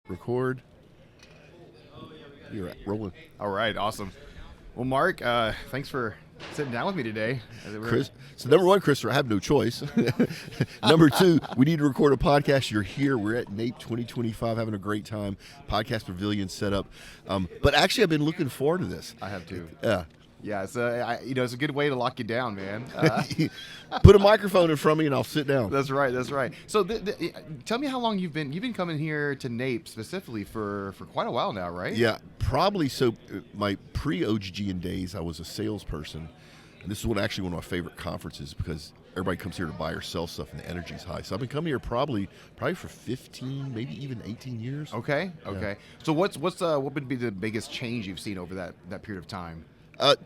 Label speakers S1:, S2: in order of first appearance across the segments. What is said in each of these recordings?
S1: Record. You're rolling.
S2: All right, awesome. Well, Mark, thanks for sitting down with me today.
S1: Chris, so number one, Christopher, I have no choice. Number two, we need to record a podcast. You're here. We're at NAPE 2025, having a great time. Podcast pavilion set up. But actually, I've been looking forward to this.
S2: I have too.
S1: Yeah.
S2: It's a good way to lock you down, man.
S1: Put a microphone in front of me and I'll sit down.
S2: That's right. So, tell me how long you've been coming here to NAPE specifically for quite a while now, right?
S1: Yeah, probably. So my pre-OGGN days, I was a salesperson, and this is one of my favorite conferences because everybody comes here to buy or sell stuff, and the energy's high. So I've been coming here probably for 15, maybe even 18 years.
S2: Okay.
S1: Yeah.
S2: So what would be the biggest change you've seen over that period of time?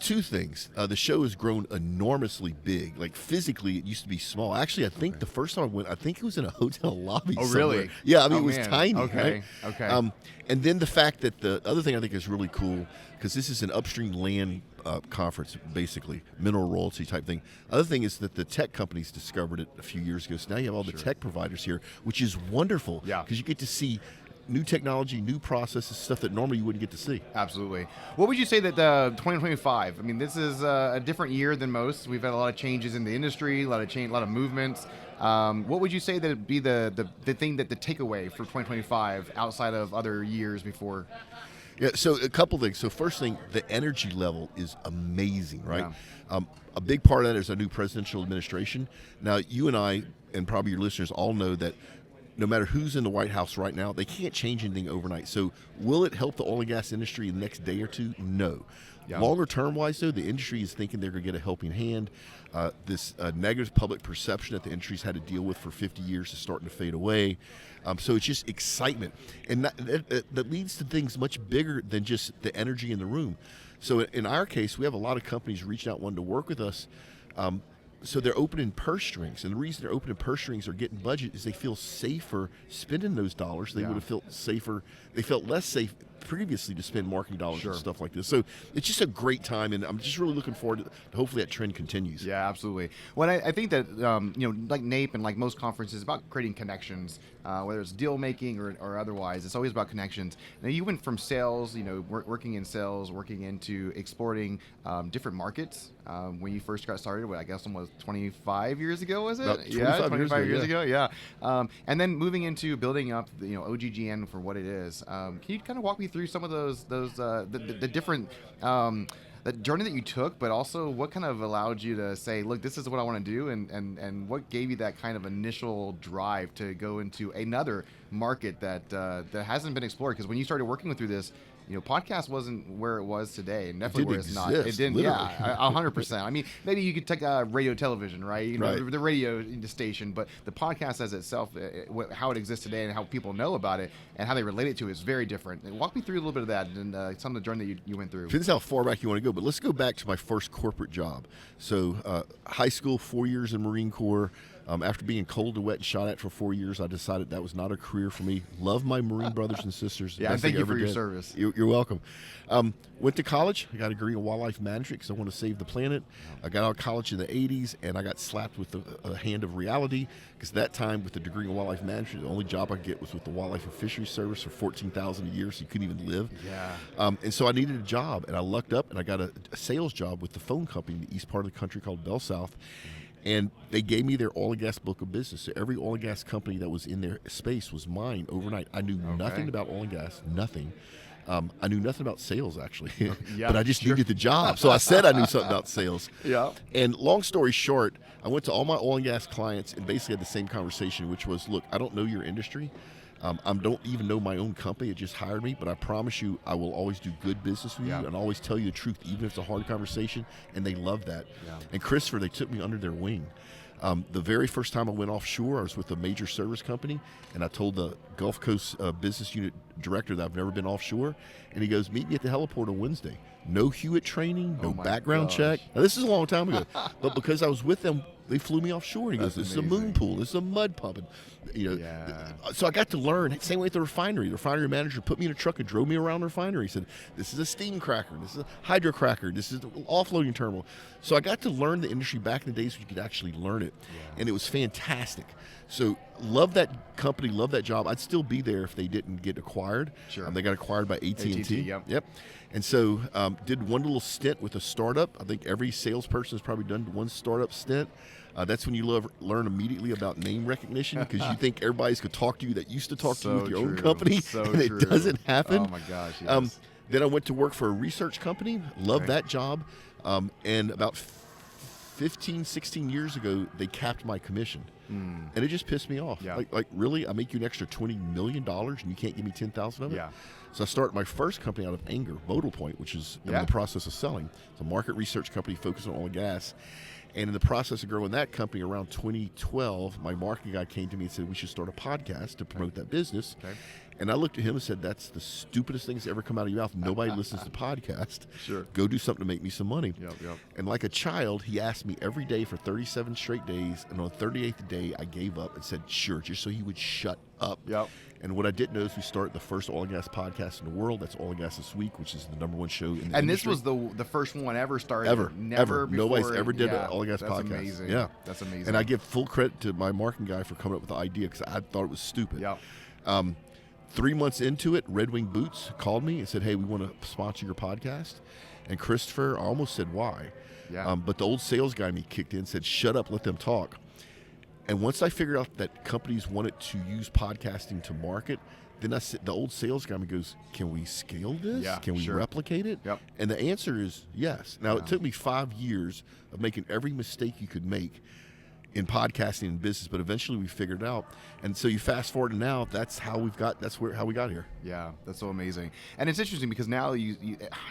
S1: Two things. The show has grown enormously big. Like physically, it used to be small. Actually, I think the first time I went, I think it was in a hotel lobby.
S2: Oh,
S1: somewhere.
S2: really?
S1: Yeah, I mean,
S2: Oh,
S1: it was
S2: man.
S1: tiny.
S2: Okay.
S1: Right?
S2: Okay.
S1: And then the fact that the other thing I think is really cool, because this is an upstream land conference, basically, mineral royalty type thing. Other thing is that the tech companies discovered it a few years ago. So now you have all the tech providers here, which is wonderful.
S2: Yeah.
S1: Because you get to see new technology, new processes, stuff that normally you wouldn't get to see.
S2: Absolutely. What would you say that 2025? I mean, this is a different year than most. We've had a lot of changes in the industry, a lot of movements. What would you say that would be the thing that the takeaway for 2025 outside of other years before?
S1: Yeah, so a couple things. So first thing, the energy level is amazing, right?
S2: Yeah.
S1: A big part of that is our new presidential administration. Now, you and I, and probably your listeners, all know that no matter who's in the White House right now, they can't change anything overnight. So will it help the oil and gas industry in the next day or two? No.
S2: Yeah.
S1: Longer term wise, though, the industry is thinking they're going to get a helping hand. This negative public perception that the industry's had to deal with for 50 years is starting to fade away. So it's just excitement. And that leads to things much bigger than just the energy in the room. So in our case, we have a lot of companies reaching out wanting to work with us. So they're opening purse strings, and the reason they're opening purse strings or getting budget is they feel safer spending those dollars. They would have felt safer. They felt less safe previously to spend marketing dollars and stuff like this. So it's just a great time, and I'm just really looking forward to hopefully that trend continues.
S2: Yeah, absolutely. Well, I think that like NAPE and like most conferences, about creating connections, whether it's deal making or otherwise. It's always about connections. Now, you went from sales, working in sales, working into exporting different markets when you first got started. I guess almost 25 years ago, was it?
S1: About 25
S2: years ago. Yeah. And then moving into building up, OGGN for what it is. Can you kind of walk me through some of those the different the journey that you took, but also what kind of allowed you to say, look, this is what I want to do, and what gave you that kind of initial drive to go into another market that hasn't been explored? Because when you started working through this, podcast wasn't where it was today, and definitely where it's not. It didn't.
S1: Literally.
S2: Yeah, 100%. I mean, maybe you could take radio, television, right?
S1: Right.
S2: The radio station, but the podcast as itself, how it exists today, and how people know about it, and how they relate it to it is very different. Walk me through a little bit of that and some of the journey that you went through.
S1: Depends how far back you want to go, but let's go back to my first corporate job. So high school, 4 years in Marine Corps. After being cold and wet and shot at for 4 years, I decided that was not a career for me. Love my Marine brothers and sisters.
S2: Yeah, thank you for your service.
S1: You're welcome. Went to college. I got a degree in wildlife management because I want to save the planet. I got out of college in the 80s, and I got slapped with a hand of reality because that time with the degree in wildlife management, the only job I could get was with the Wildlife and Fisheries Service for $14,000 a year, so you couldn't even live.
S2: Yeah.
S1: And so I needed a job, and I lucked up, and I got a sales job with the phone company in the east part of the country called Bell South. And they gave me their oil and gas book of business. So every oil and gas company that was in their space was mine overnight. I knew nothing about oil and gas, nothing. I knew nothing about sales, actually. But I just needed the job. So I said I knew something about sales.
S2: Yeah.
S1: And long story short, I went to all my oil and gas clients and basically had the same conversation, which was, look, I don't know your industry. I don't even know my own company. It just hired me, but I promise you I will always do good business with you and always tell you the truth, even if it's a hard conversation, and they love that. Yeah. And Christopher, they took me under their wing. The very first time I went offshore, I was with a major service company, and I told the Gulf Coast business unit director that I've never been offshore, and he goes, meet me at the heliport on Wednesday. No Hewitt training, no background check. Now, this is a long time ago, but because I was with them, they flew me offshore. He goes, this is a moon pool, this is a mud pump. And, so I got to learn. Same way at the refinery. The refinery manager put me in a truck and drove me around the refinery. He said, this is a steam cracker, this is a hydro cracker, this is an offloading terminal. So I got to learn the industry back in the days when you could actually learn it. And it was fantastic. So love that company, love that job. I'd still be there if they didn't get acquired.
S2: Sure.
S1: They got acquired by AT&T.
S2: Yep.
S1: And so did one little stint with a startup. I think every salesperson has probably done one startup stint. That's when you learn immediately about name recognition, because you think everybody's going to talk to you that used to talk to you with your own company, and it doesn't happen.
S2: Oh my gosh. Yes.
S1: Then I went to work for a research company. Loved that job. And about 15, 16 years ago, they capped my commission. And it just pissed me off.
S2: Yeah.
S1: Like, really? I make you an extra $20 million and you can't give me 10,000 of it?
S2: Yeah.
S1: So I started my first company out of anger, Modal Point, which is in the process of selling. It's a market research company focused on oil and gas. And in the process of growing that company around 2012, my marketing guy came to me and said, we should start a podcast to promote that business. And I looked at him and said, that's the stupidest thing that's ever come out of your mouth. Nobody listens to podcasts.
S2: Sure.
S1: Go do something to make me some money.
S2: Yep.
S1: And like a child, he asked me every day for 37 straight days. And on the 38th day, I gave up and said, sure, just so he would shut up.
S2: Yep.
S1: And what I didn't know is we started the first oil and gas podcast in the world. That's Oil and Gas This Week, which is the #1 show in the industry.
S2: This was the first one ever started.
S1: Ever.
S2: Never before.
S1: Nobody's ever did an oil and gas
S2: that's
S1: podcast.
S2: Amazing.
S1: Yeah.
S2: That's amazing.
S1: And I give full credit to my marketing guy for coming up with the idea, because I thought it was stupid.
S2: Yep.
S1: 3 months into it, Red Wing Boots called me and said, hey, we want to sponsor your podcast. And Christopher, I almost said why.
S2: Yeah.
S1: But the old sales guy in me kicked in and said, shut up, let them talk. And once I figured out that companies wanted to use podcasting to market, then I said, the old sales guy goes, can we scale this?
S2: Yeah,
S1: Can we replicate it?
S2: Yep.
S1: And the answer is yes. Now, it took me 5 years of making every mistake you could make in podcasting and business, but eventually we figured it out. And so you fast forward to now, that's how we got here.
S2: Yeah, that's so amazing. And it's interesting because now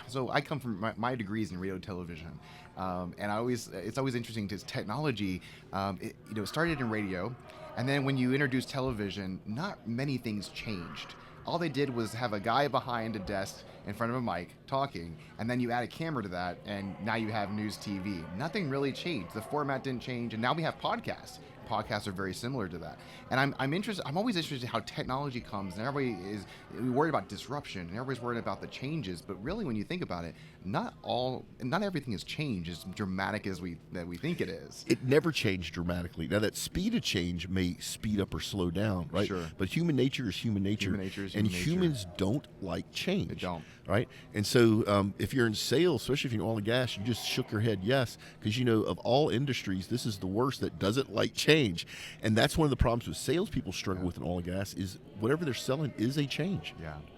S2: so I come from my degrees in radio, television, and it's always interesting because technology, it started in radio, and then when you introduce television, not many things changed. All they did was have a guy behind a desk in front of a mic talking, and then you add a camera to that, and now you have news TV. Nothing really changed. The format didn't change, and now we have podcasts. Podcasts are very similar to that. And I'm interested. I'm always interested in how technology comes, and everybody is worried about disruption, and everybody's worried about the changes. But really, when you think about it, not everything has changed as dramatic as we think it is.
S1: It never changed dramatically. Now, that speed of change may speed up or slow down, right?
S2: Sure.
S1: But human nature is human nature. And humans don't like change.
S2: They don't.
S1: Right? And so if you're in sales, especially if you're in oil and gas, you just shook your head yes, because of all industries, this is the worst that doesn't like change. And that's one of the problems with salespeople struggle with in oil and gas is whatever they're selling is a change.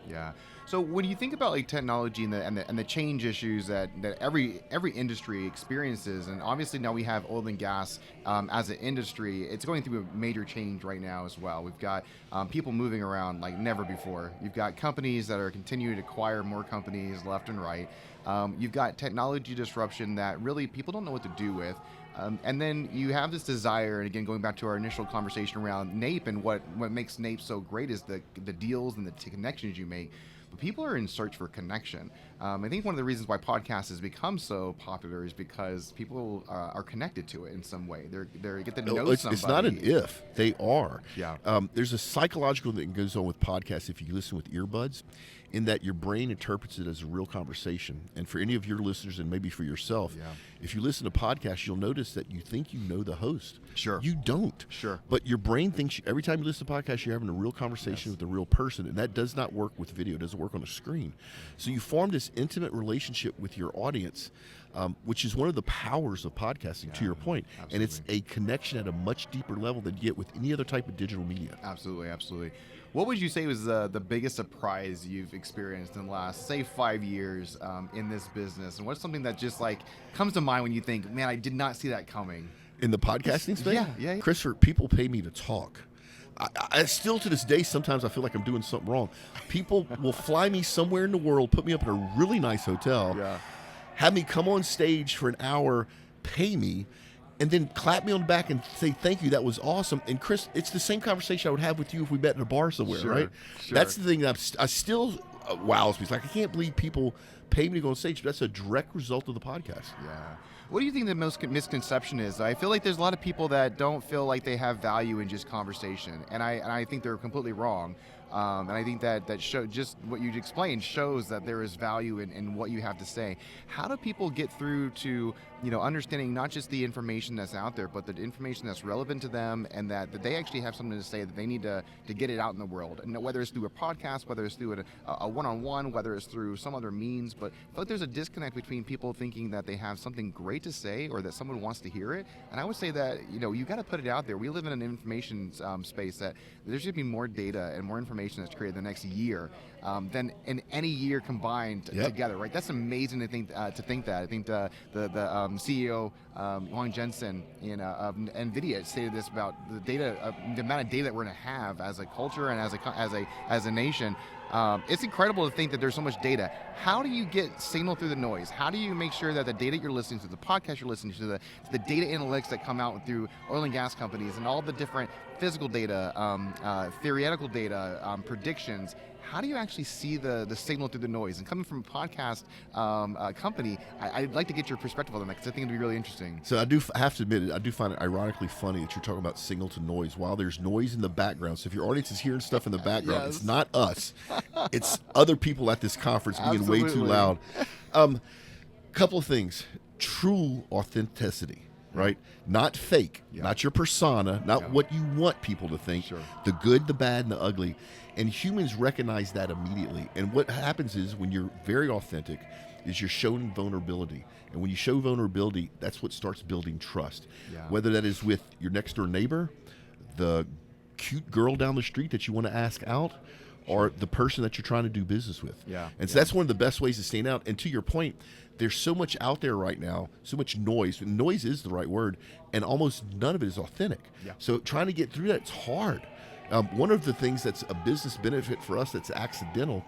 S2: Yeah. So when you think about like technology and the change issues that every industry experiences, and obviously now we have oil and gas as an industry, it's going through a major change right now as well. We've got people moving around like never before. You've got companies that are continuing to acquire more companies left and right. You've got technology disruption that really people don't know what to do with. And then you have this desire, and again, going back to our initial conversation around NAPE and what makes NAPE so great is the deals and the connections you make. But people are in search for connection. I think one of the reasons why podcasts has become so popular is because people are connected to it in some way. They get to know somebody.
S1: It's not an if, they are.
S2: Yeah.
S1: There's a psychological thing that goes on with podcasts if you listen with earbuds, in that your brain interprets it as a real conversation. And for any of your listeners, and maybe for yourself, if you listen to podcasts, you'll notice that you think you know the host.
S2: Sure.
S1: You don't.
S2: Sure.
S1: But your brain thinks every time you listen to podcasts, you're having a real conversation with a real person, and that does not work with video. It doesn't work on a screen. So you form this intimate relationship with your audience, which is one of the powers of podcasting, to your point.
S2: Absolutely.
S1: And it's a connection at a much deeper level than you get with any other type of digital media.
S2: Absolutely. What would you say was the biggest surprise you've experienced in the last, say, 5 years in this business? And what's something that just like comes to mind when you think, man, I did not see that coming?
S1: In the podcasting space?
S2: Yeah.
S1: Christopher, people pay me to talk. I still to this day, sometimes I feel like I'm doing something wrong. People will fly me somewhere in the world, put me up in a really nice hotel, have me come on stage for an hour, pay me, and then clap me on the back and say, thank you, that was awesome. And Chris, it's the same conversation I would have with you if we met in a bar somewhere, right?
S2: Sure.
S1: That's the thing that wows me. It's like, I can't believe people pay me to go on stage. That's a direct result of the podcast.
S2: Yeah. What do you think the most misconception is? I feel like there's a lot of people that don't feel like they have value in just conversation, and I think they're completely wrong. And I think that just what you explained shows that there is value in what you have to say. How do people get through to understanding not just the information that's out there, but the information that's relevant to them, and that they actually have something to say, that they need to get it out in the world, and whether it's through a podcast, whether it's through a one-on-one, whether it's through some other means. But I feel like there's a disconnect between people thinking that they have something great to say or that someone wants to hear it, and I would say that you got to put it out there. We live in an information space that there should be more data and more information that's created the next year than in any year combined together, right? That's amazing to think that. I think the CEO Huang Jensen of NVIDIA stated this about the data, the amount of data that we're going to have as a culture and as a nation. It's incredible to think that there's so much data. How do you get signal through the noise? How do you make sure that the data you're listening to, the podcast you're listening to, the data analytics that come out through oil and gas companies and all the different physical data, theoretical data, predictions, how do you actually see the signal through the noise? And coming from a podcast company, I'd like to get your perspective on that, because I think it'd be really interesting.
S1: So I have to admit it, I do find it ironically funny that you're talking about signal to noise while there's noise in the background. So if your audience is hearing stuff in the background,
S2: Yes.
S1: It's not us. It's other people at this conference being way too
S2: Absolutely.
S1: loud. Couple of things. True authenticity, right? Not fake, not your persona, not what you want people to think.
S2: Sure.
S1: The good, the bad, and the ugly. And humans recognize that immediately. And what happens is, when you're very authentic, is you're showing vulnerability. And when you show vulnerability, that's what starts building trust.
S2: Yeah.
S1: Whether that is with your next door neighbor, the cute girl down the street that you want to ask out, or the person that you're trying to do business with.
S2: Yeah.
S1: And so that's one of the best ways to stand out. And to your point, there's so much out there right now, so much noise. Noise is the right word, and almost none of it is authentic.
S2: Yeah.
S1: So trying to get through that, it's hard. One of the things that's a business benefit for us that's accidental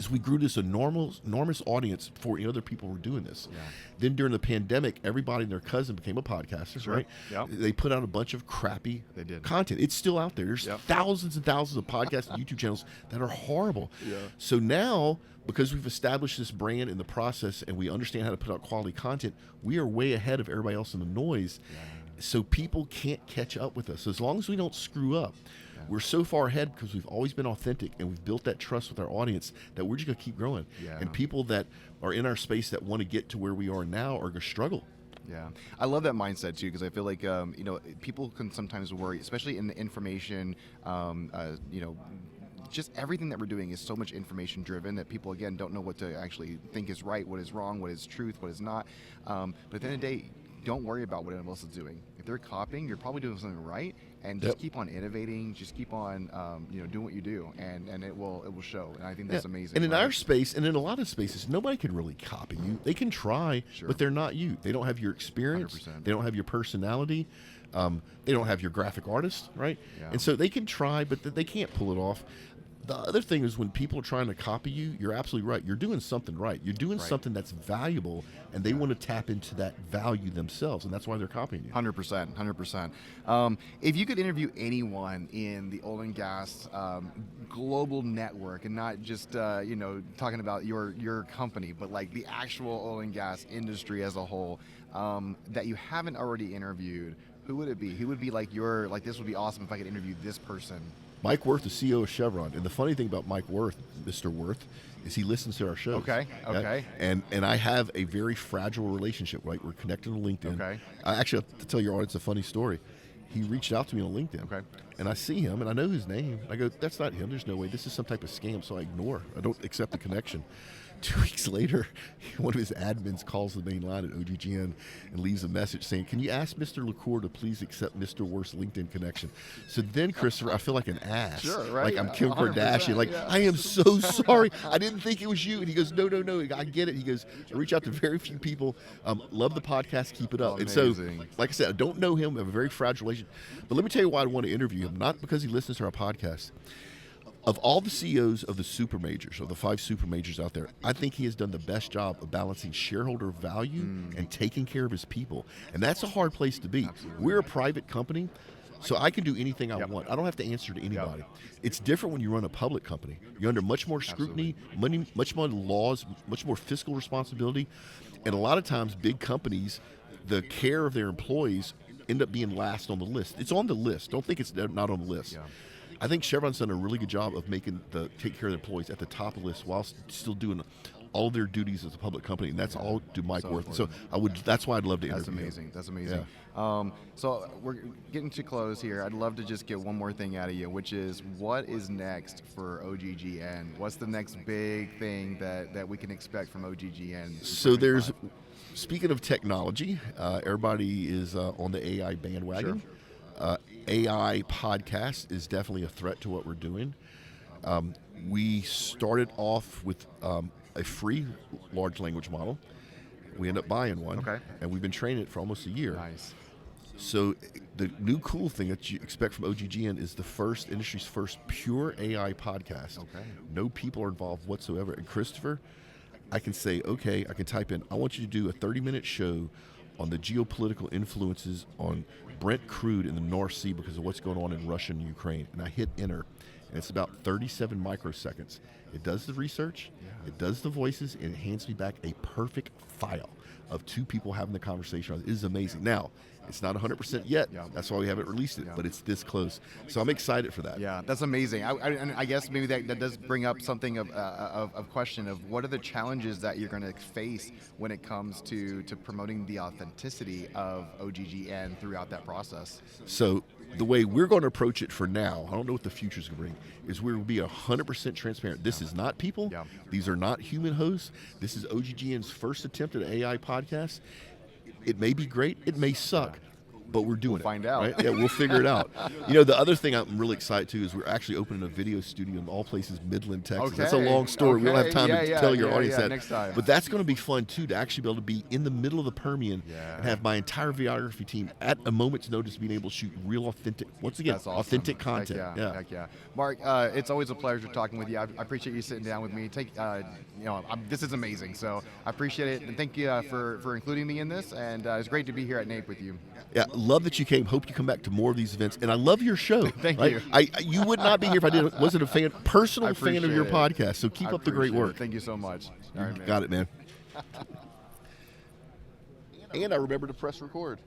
S1: is we grew this enormous audience before other people were doing this.
S2: Yeah.
S1: Then during the pandemic, everybody and their cousin became a podcaster,
S2: Sure.
S1: right?
S2: Yep.
S1: They put out a bunch of crappy
S2: They did.
S1: content. It's still out there. There's thousands and thousands of podcasts and YouTube channels that are horrible.
S2: Yeah.
S1: So now, because we've established this brand in the process and we understand how to put out quality content, we are way ahead of everybody else in the noise. So people can't catch up with us. So as long as we don't screw up, we're so far ahead because we've always been authentic and we've built that trust with our audience that we're just going to keep growing.
S2: Yeah.
S1: And people that are in our space that want to get to where we are now are going to struggle.
S2: Yeah, I love that mindset too, because I feel like people can sometimes worry, especially in the information, just everything that we're doing is so much information driven that people, again, don't know what to actually think is right, what is wrong, what is truth, what is not. But at the end of the day, don't worry about what anyone else is doing. If they're copying, you're probably doing something right, and just keep on innovating. Just keep on, doing what you do, and it will show. And I think that's amazing.
S1: And in
S2: right?
S1: our space, and in a lot of spaces, nobody can really copy you. They can try, but they're not you. They don't have your experience.
S2: 100%.
S1: They don't have your personality. They don't have your graphic artist, right?
S2: Yeah.
S1: And so they can try, but they can't pull it off. The other thing is, when people are trying to copy you, you're absolutely right. You're doing something right. You're doing something that's valuable, and they want to tap into that value themselves, and that's why they're copying you.
S2: 100%, 100%. If you could interview anyone in the oil and gas global network, and not just talking about your company, but like the actual oil and gas industry as a whole, that you haven't already interviewed, who would it be? Who would be like this would be awesome if I could interview this person?
S1: Mike Wirth, the CEO of Chevron. And the funny thing about Mike Wirth, Mr. Wirth, is he listens to our shows.
S2: Okay.
S1: And I have a very fragile relationship, right? We're connected on LinkedIn.
S2: Okay.
S1: I actually have to tell your audience a funny story. He reached out to me on LinkedIn.
S2: Okay.
S1: And I see him, and I know his name. I go, that's not him. There's no way. This is some type of scam, so I ignore. I don't accept the connection. 2 weeks later, one of his admins calls the main line at OGGN and leaves a message saying, "Can you ask Mr. LaCour to please accept Mr. Wirth's LinkedIn connection?" So then, Christopher, I feel like an ass.
S2: Sure, right.
S1: Like I'm Kim
S2: 100%,
S1: Kardashian. Like,
S2: yeah.
S1: I am so sorry. I didn't think it was you. And he goes, no, I get it. He goes, I reach out to very few people. Love the podcast. Keep it up. And so,
S2: Amazing.
S1: like I said, I don't know him. I have a very fragile relationship. But let me tell you why I want to interview him. Not because he listens to our podcast. Of all the CEOs of the super majors, of the 5 super majors out there, I think he has done the best job of balancing shareholder value and taking care of his people. And that's a hard place to be.
S2: Absolutely.
S1: We're a private company. So I can do anything I want. I don't have to answer to anybody. It's different when you run a public company. You're under much more scrutiny, much more laws, much more fiscal responsibility. And a lot of times big companies, the care of their employees end up being last on the list. It's on the list. Don't think it's not on the list.
S2: Yeah.
S1: I think Chevron's done a really good job of making take care of their employees at the top of the list while still doing all their duties as a public company, and that's all to Mike Worth. So that's why I'd love to interview him.
S2: Amazing. That's amazing. Yeah. So we're getting to close here. I'd love to just get one more thing out of you, which is what is next for OGGN? What's the next big thing that we can expect from OGGN?
S1: So speaking of technology, everybody is on the AI bandwagon.
S2: Sure.
S1: AI podcast is definitely a threat to what we're doing. We started off with a free large language model. We ended up buying one, and we've been training it for almost a year.
S2: Nice.
S1: So the new cool thing that you expect from OGGN is the industry's first pure AI podcast.
S2: Okay.
S1: No people are involved whatsoever. And Christopher, I can say, okay, I can type in, I want you to do a 30-minute show on the geopolitical influences on Brent crude in the North Sea because of what's going on in Russia and Ukraine. And I hit enter, and it's about 37 microseconds. It does the research, it does the voices, and it hands me back a perfect file of two people having the conversation. It is amazing. Now, it's not 100% yet. That's why we haven't released it, but it's this close. So I'm excited for that.
S2: Yeah, that's amazing. And I guess maybe that does bring up something of question of what are the challenges that you're going to face when it comes to promoting the authenticity of OGGN throughout that process.
S1: So the way we're going to approach it for now, I don't know what the future's going to bring, is we're going to be 100% transparent. This is not people. These are not human hosts. This is OGGN's first attempt at an AI podcast. It may be great. It may suck. But we're doing it.
S2: We'll find out.
S1: Right? Yeah, we'll figure it out. You know, the other thing I'm really excited to is we're actually opening a video studio in all places, Midland, Texas.
S2: Okay.
S1: That's a long story. We don't have time to tell your audience that.
S2: Next time.
S1: But that's going to be fun, too, to actually be able to be in the middle of the Permian and have my entire videography team at a moment's notice being able to shoot real authentic, once again,
S2: That's awesome.
S1: authentic content.
S2: Heck yeah. Mark, it's always a pleasure talking with you. I appreciate you sitting down with me. This is amazing. So I appreciate it. And thank you for including me in this. And it's great to be here at NAPE with you.
S1: Yeah, love that you came. Hope you come back to more of these events. And I love your show.
S2: Thank you.
S1: You would not be here if I wasn't a personal fan of your podcast. So keep up the great work.
S2: Thank you so much. All right, man.
S1: Got it, man. And I remember to press record.